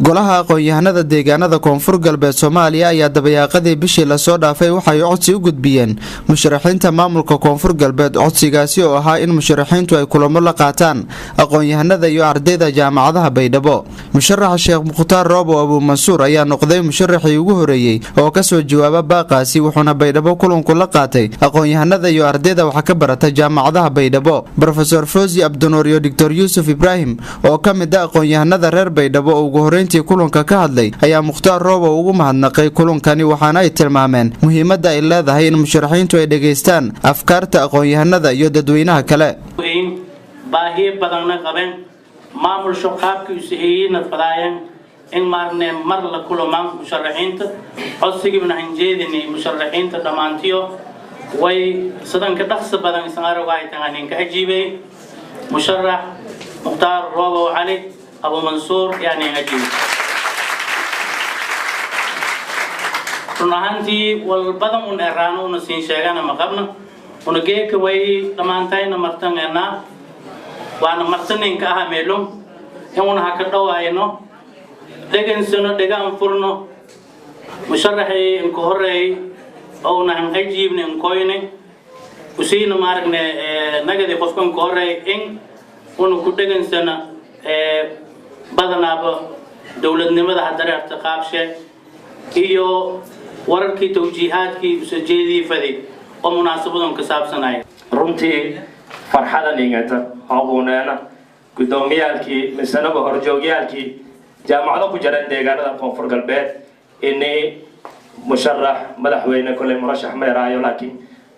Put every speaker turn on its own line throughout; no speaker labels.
golaha aqoon-yahanada deegaanada koonfur galbeed Soomaaliya ayaa dabayaaqadii bishii la soo dhaafay waxay codsi u gudbiyeen musharaxiinta maamulka koonfur galbeed codsigaasi oo ahaa in musharaxiintu ay kulamo la qaataan aqoon-yahanada iyo ardayda jaamacadaha Baydhabo. Musharaxa Sheekh Mukhtaar Roobo Abu Mansuur ayaa noqday musharaxii ugu horeeyay oo ka soo jawaaba baaqaasi wuxuuna Baydhabo kulanku la qaatay aqoon-yahanada iyo ardayda wax ka barata jaamacadaha Baydhabo. Professor Fawzi Abdunoor iyo Dr. Yusuf Ibrahim oo ka mid ah aqoon-yahanada reer Baydhabo ugu horeyntii kulanka ka hadlay ayaa Mukhtaar Roobo ugu mahadnaqay kulankani waxaana ay tilmaameen muhiimadda ay leedahay in musharaxiintu ay dhageystaan afkaarta aqoon-yahanada iyo dadweynaha kale.
baahiye badanna qabeen maamul shaqaabkii saxiixina fadayeen in marne mar la kulamaan musharaxiinta codsigina hanjeedini musharaxiinta dhamaantiyo way sadanka dhaqso badan isaarogaay tahay ka ajiibay musharax Mukhtaar Roobo Ali Abu Mansuur yani ajiib runahantii wal badan un eraano una siin sheegana ma qabna una geeka way dhamaantayna martangeena waana martaninka ah meelum inuu haka dhawaayno degansano degaan furno musharaxii in ku horeey oo na ajiibna in koyne usiina maargne nagadi qofkan ku horeey in uu ku degansana badanaaba dawladnimada hadareerta qaabshe iyo wararkii tawjiihaadkii usajeedii fadi oo munaasabadan ka saabsanay
runtii farxadan ingata aqooneena gudoomiyaalkii misanaba horjoogyaalkii jaamacado ku jira deegaanada koonfur galbeed inay musharax madaxweyne kale murashax meeraayo laakiin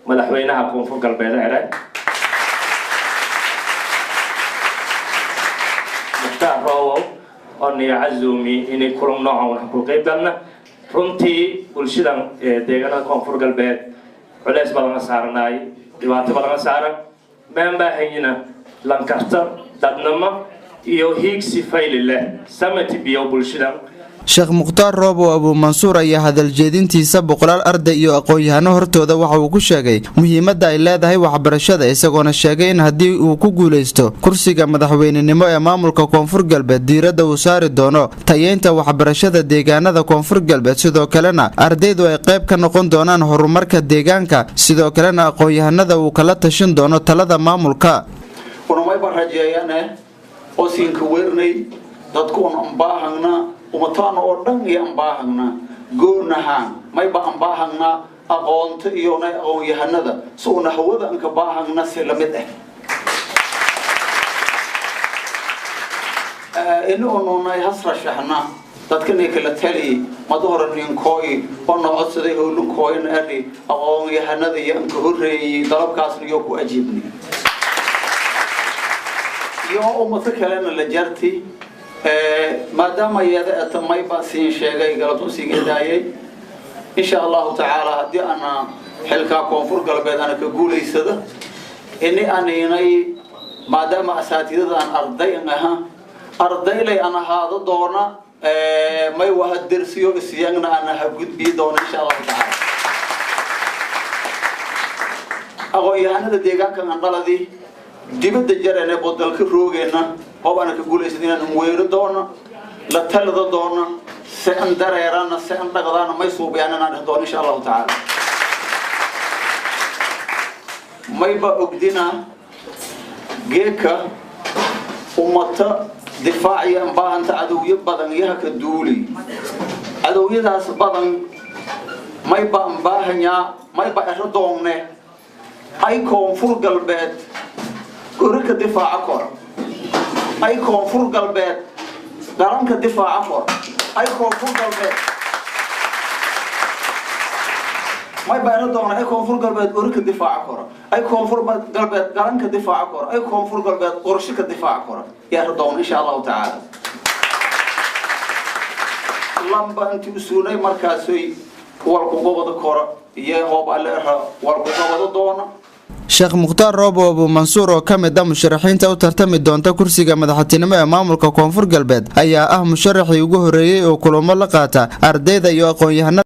madaxweynaha koonfur galbeed ay Mukhtaar Roobo oo niyaazumi inay kulan noocan ku qayb galna runtii bulshadan deegaanada koonfur galbeed culeys badan saarnay dhibaato badan saaran baahayna lankarta dadnama iyo hiigsi faylile samati biyo bulshada.
Sheekh Mukhtaar Roobo Abu Mansuur ayaa hadal jeedintiisa boqolaal arday iyo aqoon-yahano hortooda waxa uu ku sheegay muhiimadda ay leedahay waxbarashada isagoona sheegay in haddii uu ku guuleysto kursiga madaxweynenimo ee maamulka koonfur galbeed diiradda uu saari doono tayeynta waxbarashada deegaanada koonfur galbeed sidoo kalena ardaydu ay qayb ka noqon doonaan horumarka deegaanka sidoo kalena aqoon-yahanada uu kala tashan doono talada maamulka.
Unamay barajeeyane oo siinka weernay dadku baahangna umataan oo dhan iyo baahangna goonahaan mayba baahangna aqoonta iyo aqoon-yahanada soo hawada anka baahangna si lamid inuu nay hasra shahna dadkan ay kala tali madooran kooy oo codsaday howlun kooyn ari aqoon-yahanada iyo anka horeeyay dalabkaas iyo ku ajiibni iyo ummadka kalena la jarti maadaama yada atamay baasiin sheegay galabtu sigeedaayay insha Allah ta'ala hadii ana xilka koonfur galbeed ana ka guuleysada aanay maadaama asaatiidada aan ardaylay ana haado doona may waxa darsiyo isiyagna ana ha gudbi doona insha Allah ta'ala aqoon-yahanada deegaanka aan dhaladii dibadda jarane bodolka roogeena oo ana ka guuleysadina weero doona la talada doona saan dareerana saan dhaqdana may suubiyaanana doona insha Allah ta'ala may ba ogdina geeka ummata difaaciya baahanta cadawyo badan yaha ka duuli cadawyadaas badan may ba baahanya may ba doonne ay koonfur galbeed urka difaaca kor ay koonfur galbeed daranka difaaca kor ay koonfur galbeed may baahna doona ay koonfur galbeed urka difaaca kor ay koonfur galbeed daranka difaaca kor ay koonfur galbeed qorshika difaaca kor yaa doona insha Allah ta'ala lamba intii usuulay markaasay walku gobada kor iyo hoob aleera walku gobada doona.
Sheekh Mukhtaar Roobo Abu Mansuur oo ka mid ah musharaxiinta u tartami doonta kursiga madaxtinimo ee maamulka koonfur galbeed ayaa ah musharaxii ugu horeeyay oo kulamo la qaata ardayda iyo aqoon-yahanada